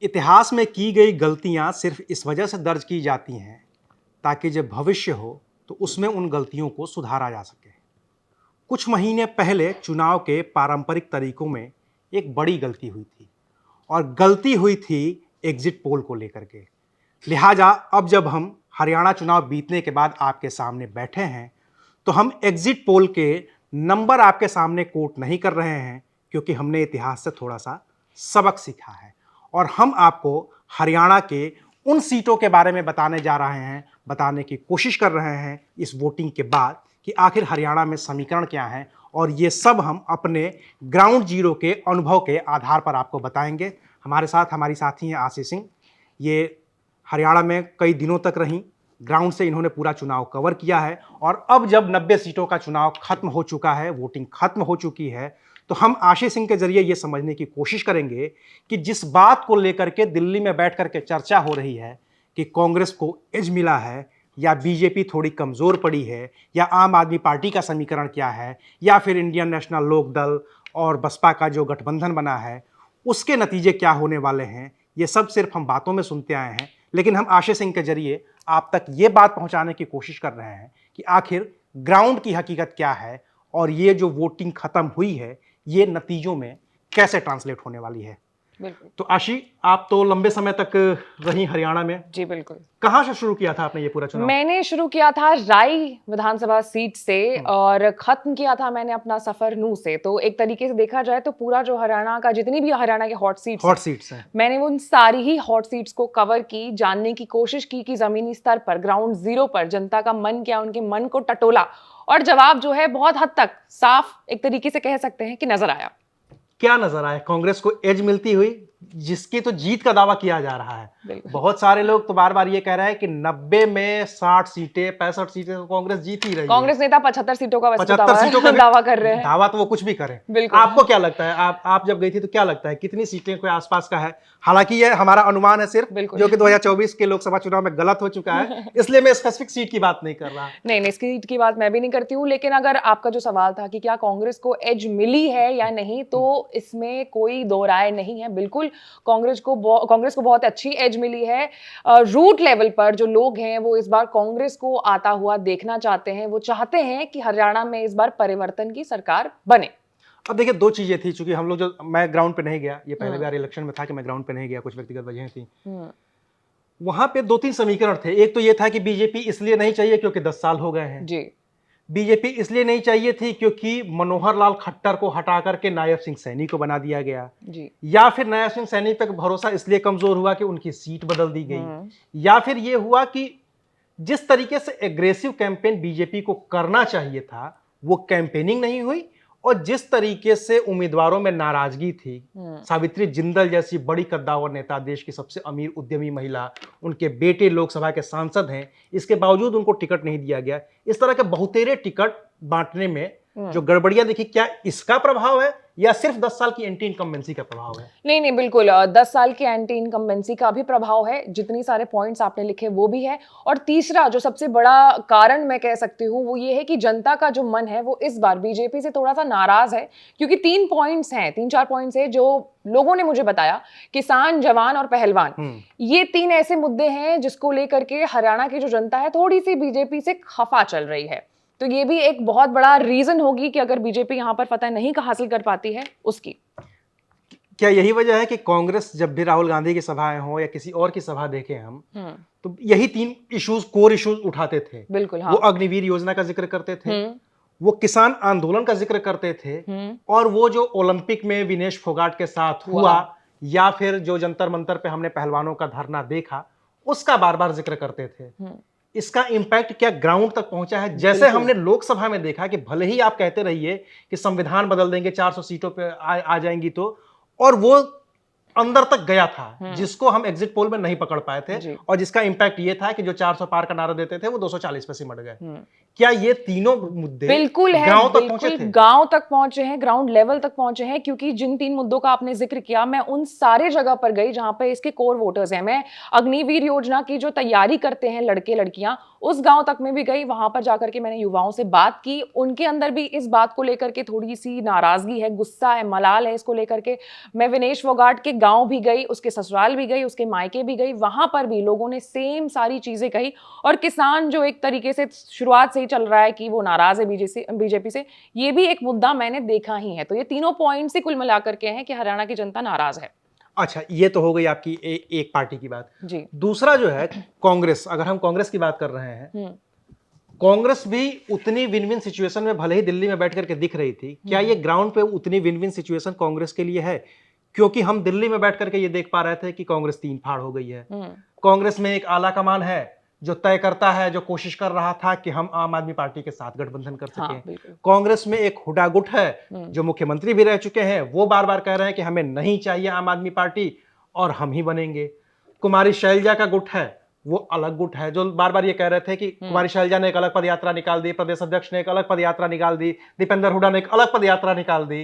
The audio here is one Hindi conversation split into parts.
इतिहास में की गई गलतियां सिर्फ इस वजह से दर्ज की जाती हैं ताकि जब भविष्य हो तो उसमें उन गलतियों को सुधारा जा सके। कुछ महीने पहले चुनाव के पारंपरिक तरीकों में एक बड़ी गलती हुई थी और गलती हुई थी एग्जिट पोल को लेकर के। लिहाजा अब जब हम हरियाणा चुनाव बीतने के बाद आपके सामने बैठे हैं तो हम एग्जिट पोल के नंबर आपके सामने कोट नहीं कर रहे हैं, क्योंकि हमने इतिहास से थोड़ा सा सबक सीखा है और हम आपको हरियाणा के उन सीटों के बारे में बताने की कोशिश कर रहे हैं इस वोटिंग के बाद कि आखिर हरियाणा में समीकरण क्या है, और ये सब हम अपने ग्राउंड जीरो के अनुभव के आधार पर आपको बताएंगे। हमारे साथ हमारी साथी हैं आशीष सिंह। ये हरियाणा में कई दिनों तक रहीं, ग्राउंड से इन्होंने पूरा चुनाव कवर किया है और अब जब 90 सीटों का चुनाव खत्म हो चुका है, वोटिंग खत्म हो चुकी है, तो हम आशीष सिंह के जरिए ये समझने की कोशिश करेंगे कि जिस बात को लेकर के दिल्ली में बैठ करके चर्चा हो रही है कि कांग्रेस को एज मिला है या बीजेपी थोड़ी कमजोर पड़ी है या आम आदमी पार्टी का समीकरण क्या है या फिर इंडियन नेशनल लोक दल और बसपा का जो गठबंधन बना है उसके नतीजे क्या होने वाले हैं, ये सब सिर्फ हम बातों में सुनते आए हैं। लेकिन हम आशीष सिंह के जरिए आप तक ये बात पहुंचाने की कोशिश कर रहे हैं कि आखिर ग्राउंड की हकीकत क्या है और ये जो वोटिंग खत्म हुई है ये नतीजों में कैसे ट्रांसलेट होने वाली है। बिल्कुल। तो आशी, आप तो लंबे समय तक रही हरियाणा में। जी बिल्कुल। कहाँ से शुरू किया था आपने ये पूरा चुनाव? मैंने शुरू किया था राई विधानसभा सीट से और खत्म किया था मैंने अपना सफर नूह से। तो एक तरीके से देखा जाए तो पूरा जो हरियाणा का जितनी भी हरियाणा के हॉट सीट्स हैं, मैंने उन सारी ही हॉट सीट्स को कवर की, जानने की कोशिश की कि जमीनी स्तर पर ग्राउंड जीरो पर जनता का मन क्या, उनके मन को टटोला और जवाब जो है बहुत हद तक साफ एक तरीके से कह सकते हैं कि नजर आया। क्या नजर आया? कांग्रेस को एज मिलती हुई, जिसकी तो जीत का दावा किया जा रहा है। बहुत सारे लोग तो बार बार ये कह रहे हैं कि 90 में 60 सीटें 65 सीटें तो कांग्रेस जीत ही रही है। कांग्रेस नेता 75 सीटों का 75 सीटों का दावा कर रहे हैं। दावा तो वो कुछ भी करें। बिल्कुल। आपको क्या लगता है, आप जब गई थी तो क्या लगता है कितनी सीटें के आसपास का है? हालांकि ये हमारा अनुमान है सिर्फ, जो कि 2024 के लोकसभा चुनाव में गलत हो चुका है, इसलिए मैं स्पेसिफिक सीट की बात नहीं कर रहा। नहीं, सीट की बात मैं भी नहीं करती हूँ, लेकिन अगर आपका जो सवाल था कि क्या कांग्रेस को एज मिली है या नहीं, तो इसमें कोई दो राय नहीं है। बिल्कुल कांग्रेस को बहुत अच्छी एज मिली है। रूट लेवल पर जो लोग हैं वो इस बार कांग्रेस को आता हुआ देखना चाहते हैं। वो चाहते हैं कि हरियाणा में इस बार परिवर्तन की सरकार बने। अब देखिए, दो चीजें थी, चूंकि हम लोग मैं ग्राउंड पे नहीं गया, ये पहले बार इलेक्शन में था कि मैं ग्राउंड पे नहीं गया, कुछ व्यक्तिगत वजहें थी। वहां पे दो तीन समीकरण थे। एक तो ये था कि बीजेपी इसलिए नहीं चाहिए क्योंकि 10 साल हो गए हैं जी। बीजेपी इसलिए नहीं चाहिए थी क्योंकि मनोहर लाल खट्टर को हटा करके नायब सिंह सैनी को बना दिया गया जी। या फिर नायब सिंह सैनी पर भरोसा इसलिए कमजोर हुआ कि उनकी सीट बदल दी गई, या फिर यह हुआ कि जिस तरीके से एग्रेसिव कैंपेन बीजेपी को करना चाहिए था वो कैंपेनिंग नहीं हुई, और जिस तरीके से उम्मीदवारों में नाराजगी थी, सावित्री जिंदल जैसी बड़ी कद्दावर नेता, देश की सबसे अमीर उद्यमी महिला, उनके बेटे लोकसभा के सांसद हैं, इसके बावजूद उनको टिकट नहीं दिया गया। इस तरह के बहुतेरे टिकट बांटने में जो गड़बड़ियां दिखी, क्या इसका प्रभाव है या सिर्फ 10 साल की एंटी इनकम्बेंसी का प्रभाव है? नहीं, बिल्कुल 10 साल की एंटी इनकम्बेंसी का भी प्रभाव है। जितनी सारे पॉइंट्स आपने लिखे वो भी है, और तीसरा जो सबसे बड़ा कारण मैं कह सकती हूँ वो ये है कि जनता का जो मन है वो इस बार बीजेपी से थोड़ा सा नाराज है, क्योंकि 3-4 पॉइंट्स है जो लोगों ने मुझे बताया। किसान, जवान और पहलवान, ये 3 ऐसे मुद्दे हैं जिसको लेकर के हरियाणा की जो जनता है थोड़ी सी बीजेपी से खफा चल रही है। तो ये भी एक बहुत बड़ा रीजन होगी कि अगर बीजेपी यहां पर फतह नहीं हासिल कर पाती है उसकी। क्या यही वजह है कि कांग्रेस जब भी राहुल गांधी की सभाएं हो या किसी और की सभा देखें हम, तो यही 3 इश्यूज, कोर इश्यूज उठाते थे? बिल्कुल, हाँ। वो अग्निवीर योजना का जिक्र करते थे, वो किसान आंदोलन का जिक्र करते थे, और वो जो ओलंपिक में विनेश फोगाट के साथ हुआ, या फिर जो जंतर मंतर पे हमने पहलवानों का धरना देखा, उसका बार बार जिक्र करते थे। इसका इंपैक्ट क्या ग्राउंड तक पहुंचा है? जैसे हमने लोकसभा में देखा कि भले ही आप कहते रहिए कि संविधान बदल देंगे, 400 सीटों पे आ जाएंगी, तो और वो अंदर तक गया था, जिसको हम एग्जिट पोल में नहीं पकड़ पाए थे, और जिसका इंपैक्ट ये था कि जो 400 पार का नारा देते थे वो 240 पे सिमट गए। क्या ये तीनों मुद्दे बिल्कुल गांव तक पहुंचे थे? गांव तक पहुंचे हैं, ग्राउंड लेवल तक पहुंचे हैं, क्योंकि जिन 3 मुद्दों का आपने जिक्र किया, मैं उन सारे जगह पर गई जहां पे इसके कोर वोटर्स हैं। मैं अग्निवीर योजना की जो तैयारी करते हैं लड़के लड़कियां, उस गांव तक में भी गई। वहां पर जाकर के मैंने युवाओं से बात की, उनके अंदर भी इस बात को लेकर के थोड़ी सी नाराजगी है, गुस्सा है, मलाल है इसको लेकर के। मैं विनेश फोगाट के गांव भी गई, उसके ससुराल भी गई, उसके मायके भी गई, वहां पर भी लोगों ने सेम सारी चीजें कही। और किसान जो एक तरीके से शुरुआत से ही चल रहा है कि वो नाराज है बीजेपी से, ये भी एक मुद्दा मैंने देखा ही है। तो ये तीनों पॉइंट्स ही कुल मिलाकर के हैं कि हरियाणा की जनता नाराज है। अच्छा, ये तो हो गई आपकी एक पार्टी की बात। जी। दूसरा जो है कांग्रेस, अगर हम कांग्रेस की बात कर रहे हैं, कांग्रेस भी उतनी विन विन सिचुएशन में भले ही दिल्ली में बैठ करके दिख रही थी, क्या ये ग्राउंड पे उतनी विन विन सिचुएशन कांग्रेस के लिए है? क्योंकि हम दिल्ली में बैठ करके ये देख पा रहे थे कि कांग्रेस तीन फाड़ हो गई है। कांग्रेस में एक आला कमान है जो तय करता है, जो कोशिश कर रहा था कि हम आम आदमी पार्टी के साथ गठबंधन कर सकें। हाँ, कांग्रेस में एक हुडा गुट है जो मुख्यमंत्री भी रह चुके हैं, वो बार बार कह रहे हैं कि हमें नहीं चाहिए आम आदमी पार्टी और हम ही बनेंगे। कुमारी शैलजा का गुट है, वो अलग गुट है, जो बार बार ये कह रहे थे कि कुमारी शैलजा ने एक अलग पद यात्रा निकाल दी, प्रदेश अध्यक्ष ने एक अलग पद यात्रा निकाल दी, दीपेंद्र हुडा ने एक अलग पद यात्रा निकाल दी।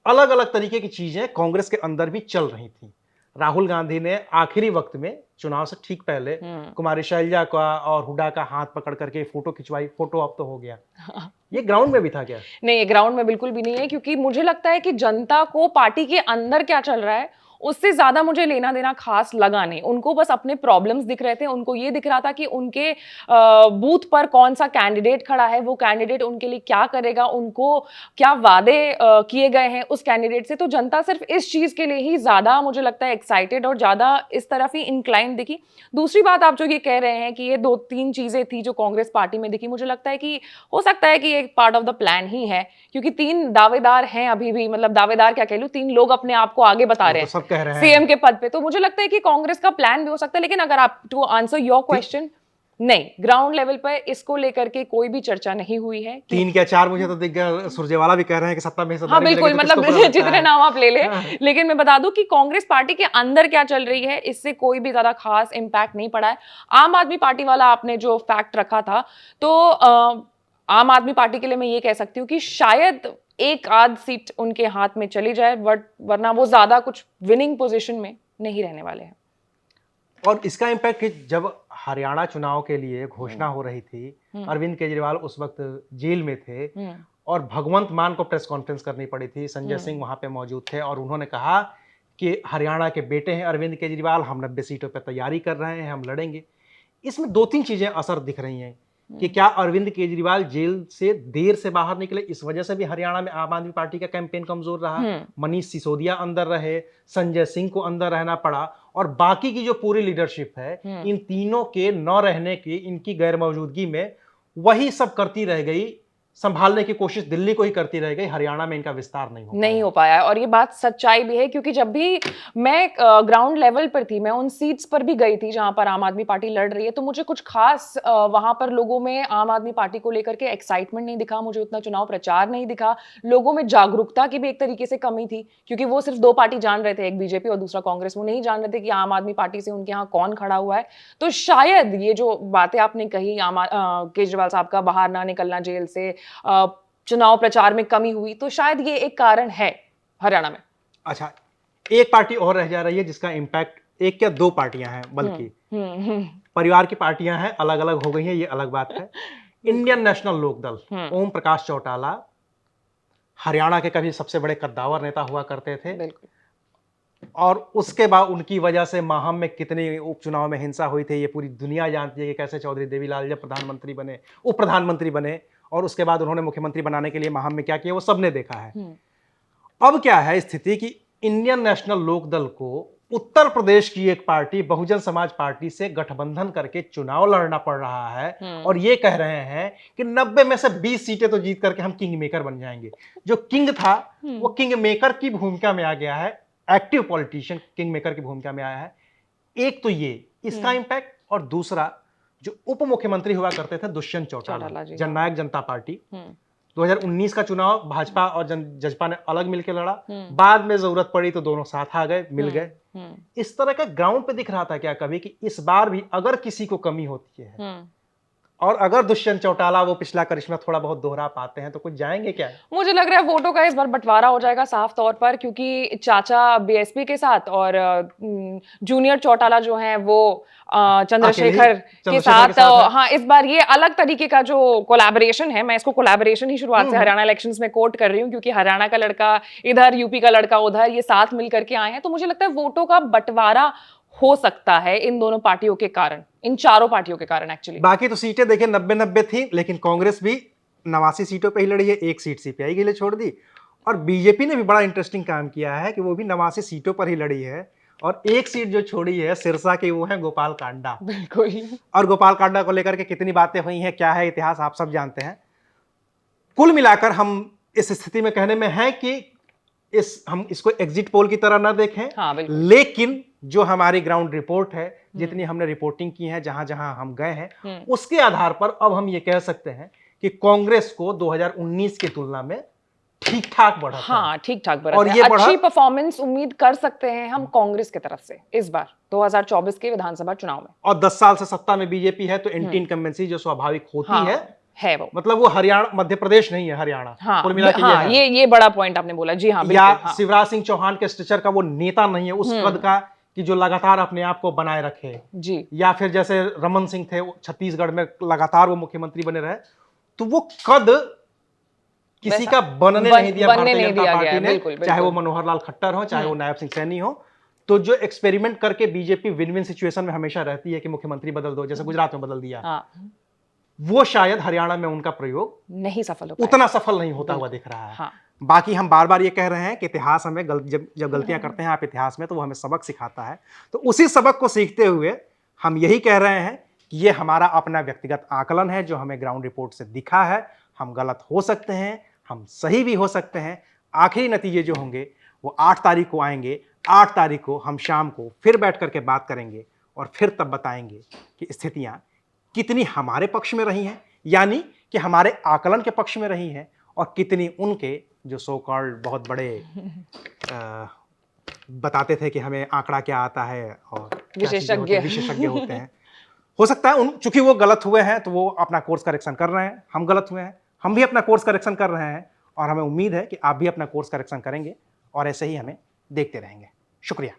अलग अलग तरीके की चीजें कांग्रेस के अंदर भी चल रही थी। राहुल गांधी ने आखिरी वक्त में, चुनाव से ठीक पहले, कुमारी शैलजा का और हुडा का हाथ पकड़ करके फोटो खिंचवाई। फोटो अब तो हो गया। ये ग्राउंड में भी था क्या? नहीं, ये ग्राउंड में बिल्कुल भी नहीं है, क्योंकि मुझे लगता है कि जनता को पार्टी के अंदर क्या चल रहा है उससे ज्यादा मुझे लेना देना खास लगा नहीं। उनको बस अपने प्रॉब्लम्स दिख रहे थे। उनको ये दिख रहा था कि उनके बूथ पर कौन सा कैंडिडेट खड़ा है, वो कैंडिडेट उनके लिए क्या करेगा, उनको क्या वादे किए गए हैं उस कैंडिडेट से। तो जनता सिर्फ इस चीज के लिए ही ज्यादा मुझे लगता है एक्साइटेड और ज्यादा इस तरफ ही इंक्लाइंड दिखी। दूसरी बात, आप जो ये कह रहे हैं कि ये 2-3 चीजें थी जो कांग्रेस पार्टी में दिखी, मुझे लगता है कि हो सकता है कि ये पार्ट ऑफ द प्लान ही है, क्योंकि 3 दावेदार हैं अभी भी, मतलब दावेदार क्या कह लूं, 3 लोग अपने आप को आगे बता रहे हैं सीएम के पद पे। तो मुझे लगता है कि कांग्रेस का प्लान भी हो सकता है। लेकिन अगर आप, टू आंसर योर क्वेश्चन, नहीं, ग्राउंड लेवल पर इसको लेकर के कोई भी चर्चा नहीं हुई है। 3 क्या 4 मुझे तो दिख गया। सुरजेवाला भी कह रहे हैं कि सत्ता में हाँ बिल्कुल, मतलब जितने नाम आप ले ले। लेकिन मैं बता दूं कि कांग्रेस पार्टी के अंदर क्या चल रही है, इससे कोई भी ज्यादा खास इंपैक्ट नहीं पड़ा है। आम आदमी पार्टी वाला आपने जो फैक्ट रखा था, तो आम आदमी पार्टी के लिए मैं ये कह सकती हूँ कि शायद एक आध सीट उनके हाथ में चली जाए, बट वरना वो ज्यादा कुछ विनिंग पोजीशन में नहीं रहने वाले हैं। और इसका इम्पैक्ट, जब हरियाणा चुनाव के लिए घोषणा हो रही थी, अरविंद केजरीवाल उस वक्त जेल में थे और भगवंत मान को प्रेस कॉन्फ्रेंस करनी पड़ी थी। संजय सिंह वहां पे मौजूद थे और उन्होंने कहा कि हरियाणा के बेटे हैं अरविंद केजरीवाल, हम 90 सीटों पर तैयारी कर रहे हैं, हम लड़ेंगे। इसमें 2-3 चीजें असर दिख रही हैं कि क्या अरविंद केजरीवाल जेल से देर से बाहर निकले, इस वजह से भी हरियाणा में आम आदमी पार्टी का कैंपेन कमजोर रहा। मनीष सिसोदिया अंदर रहे, संजय सिंह को अंदर रहना पड़ा और बाकी की जो पूरी लीडरशिप है, इन तीनों के न रहने की, इनकी गैर मौजूदगी में वही सब करती रह गई, संभालने की कोशिश दिल्ली को ही करती रह गई। हरियाणा में इनका विस्तार नहीं हो पाया। और ये बात सच्चाई भी है, क्योंकि जब भी मैं ग्राउंड लेवल पर थी, मैं उन सीट्स पर भी गई थी जहां पर आम आदमी पार्टी लड़ रही है, तो मुझे कुछ खास वहां पर लोगों में आम आदमी पार्टी को लेकर के एक्साइटमेंट नहीं दिखा। मुझे उतना चुनाव प्रचार नहीं दिखा। लोगों में जागरूकता की भी एक तरीके से कमी थी, क्योंकि वो सिर्फ 2 पार्टी जान रहे थे, एक बीजेपी और दूसरा कांग्रेस। वो नहीं जान रहे थे कि आम आदमी पार्टी से उनके यहाँ कौन खड़ा हुआ है। तो शायद ये जो बातें आपने कही, केजरीवाल साहब का बाहर ना निकलना जेल से, चुनाव प्रचार में कमी हुई, तो शायद ये एक कारण है हरियाणा में। अच्छा, एक पार्टी और रह जा रही है जिसका इंपैक्ट, एक क्या 2 पार्टियां हैं बल्कि परिवार की पार्टियां हैं, अलग अलग हो गई हैं, ये अलग बात है। इंडियन नेशनल लोकदल, ओम प्रकाश चौटाला हरियाणा के कभी सबसे बड़े कद्दावर नेता हुआ करते थे, और उसके बाद उनकी वजह से माहम में कितनी उपचुनाव में हिंसा हुई थी, ये पूरी दुनिया जानती है कि कैसे चौधरी देवीलाल जब प्रधानमंत्री बने, उप प्रधानमंत्री बने, और उसके बाद उन्होंने मुख्यमंत्री बनाने के लिए माहम में क्या किया, वो सबने देखा है। अब क्या है स्थिति कि इंडियन नेशनल लोकदल को उत्तर प्रदेश की एक पार्टी बहुजन समाज पार्टी से गठबंधन करके चुनाव लड़ना पड़ रहा है, और ये कह रहे हैं कि 90 में से 20 सीटें तो जीत करके हम किंग मेकर बन जाएंगे। जो किंग था वो किंग मेकर की भूमिका में आ गया है, एक्टिव पॉलिटिशियन किंग मेकर की भूमिका में आया है। एक तो ये इसका इंपैक्ट, और दूसरा जो उप मुख्यमंत्री हुआ करते थे दुष्यंत चौटाला, जननायक जनता पार्टी, 2019 का चुनाव भाजपा और जजपा ने अलग मिलकर लड़ा, बाद में जरूरत पड़ी तो दोनों साथ आ गए, मिल गए। इस तरह का ग्राउंड पे दिख रहा था क्या कभी कि इस बार भी अगर किसी को कमी होती है और अगर दुष्यंत चौटाला वो पिछला करिश्मा थोड़ा बहुत दोहरा पाते हैं तो कुछ जाएंगे क्या? मुझे लग रहा है वोटों का इस बार बंटवारा हो जाएगा साफ तौर पर, क्योंकि चाचा बीएसपी के साथ और जूनियर चौटाला जो हैं वो चंद्रशेखर के साथ हाँ, इस बार ये अलग तरीके का जो कोलैबोरेशन है, मैं इसको कोलैबोरेशन ही शुरुआत से हरियाणा इलेक्शंस में कोट कर रही हूँ, क्योंकि हरियाणा का लड़का इधर, यूपी का लड़का उधर, ये साथ मिल करके आए हैं, तो मुझे लगता है वोटों का बंटवारा हो सकता है इन दोनों पार्टियों के कारण, इन चारों पार्टियों के कारण एक्चुअली। बाकी तो सीटें देखिए 90-90 थी, लेकिन कांग्रेस भी 89 सीटों पे ही लड़ी है, एक सीट सीपीआई के लिए छोड़ दी। और बीजेपी ने भी बड़ा इंटरेस्टिंग काम किया है कि वो भी 89 सीटों पर ही लड़ी है, और एक सीट जो छोड़ी है सिरसा की, वो है गोपाल कांडा। बिल्कुल। और गोपाल कांडा को लेकर के कितनी बातें हुई हैं, क्या है इतिहास, आप सब जानते हैं। कुल मिलाकर हम इस स्थिति में कहने में है कि हम इसको एग्जिट पोल की तरह ना देखें, हाँ, लेकिन जो हमारी ग्राउंड रिपोर्ट है, जितनी हमने रिपोर्टिंग की है, जहां जहां हम गए हैं, उसके आधार पर अब हम ये कह सकते हैं कि कांग्रेस को 2019 की तुलना में ठीक ठाक बढ़ा, हाँ, ठीक ठाक बढ़ा, और ये अच्छी परफॉर्मेंस उम्मीद कर सकते हैं हम कांग्रेस की तरफ से इस बार 2024 के विधानसभा चुनाव में। और 10 साल से सत्ता में बीजेपी है, तो एंटी इनकम्बेंसी जो स्वाभाविक होती है वो, मतलब वो हरियाणा, मध्य प्रदेश नहीं है, हरियाणा। हाँ, कुल मिला के हाँ, ये बड़ा पॉइंट आपने बोला जी, हाँ, या शिवराज सिंह चौहान के स्ट्रक्चर का वो नेता नहीं है उस कद का कि जो लगातार अपने आप को बनाए रखे जी, या फिर जैसे रमन सिंह थे छत्तीसगढ़ में लगातार वो मुख्यमंत्री बने रहे, तो वो कद किसी का बनने नहीं दिया भारतीय जनता पार्टी ने, चाहे वो मनोहर लाल खट्टर हो, चाहे वो नायब सिंह सैनी हो। तो जो एक्सपेरिमेंट करके बीजेपी विन विन सिचुएशन में हमेशा रहती है कि मुख्यमंत्री बदल दो, जैसे गुजरात में बदल दिया, वो शायद हरियाणा में उनका प्रयोग नहीं सफल हो, उतना सफल नहीं होता हुआ दिख रहा है। हाँ। बाकी हम बार बार ये कह रहे हैं कि इतिहास हमें जब गलतियां करते हैं आप इतिहास में, तो वो हमें सबक सिखाता है। तो उसी सबक को सीखते हुए हम यही कह रहे हैं कि ये हमारा अपना व्यक्तिगत आकलन है जो हमें ग्राउंड रिपोर्ट से दिखा है। हम गलत हो सकते हैं, हम सही भी हो सकते हैं। आखिरी नतीजे जो होंगे वो 8 तारीख को आएंगे। 8 तारीख को हम शाम को फिर बैठ करके बात करेंगे और फिर तब बताएंगे कि स्थितियां कितनी हमारे पक्ष में रही हैं, यानी कि हमारे आकलन के पक्ष में रही हैं, और कितनी उनके जो सो कॉल्ड बहुत बड़े बताते थे कि हमें आंकड़ा क्या आता है और विशेषज्ञ होते हैं। हो सकता है चूंकि वो गलत हुए हैं तो वो अपना कोर्स करेक्शन कर रहे हैं, हम गलत हुए हैं, हम भी अपना कोर्स करेक्शन कर रहे हैं, और हमें उम्मीद है कि आप भी अपना कोर्स करेक्शन करेंगे और ऐसे ही हमें देखते रहेंगे। शुक्रिया।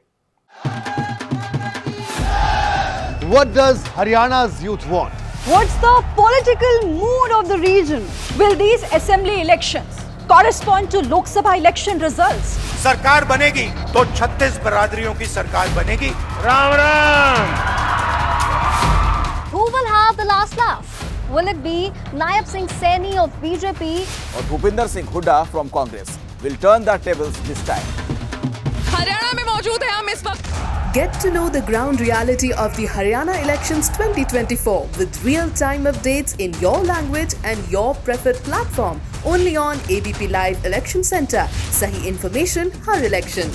What does Haryana's youth want? What's the political mood of the region? Will these assembly elections correspond to Lok Sabha election results? सरकार बनेगी तो 36 बरादरियों की सरकार बनेगी। Ram Ram. Who will have the last laugh? Will it be Nayab Singh Saini of BJP or Bhupinder Singh Hooda from Congress? Will turn the tables this time. Haryana में मौजूद है हम इस वक्त। Get to know the ground reality of the Haryana elections 2024 with real-time updates in your language and your preferred platform. Only on ABP Live Election Center. Sahi information, har election.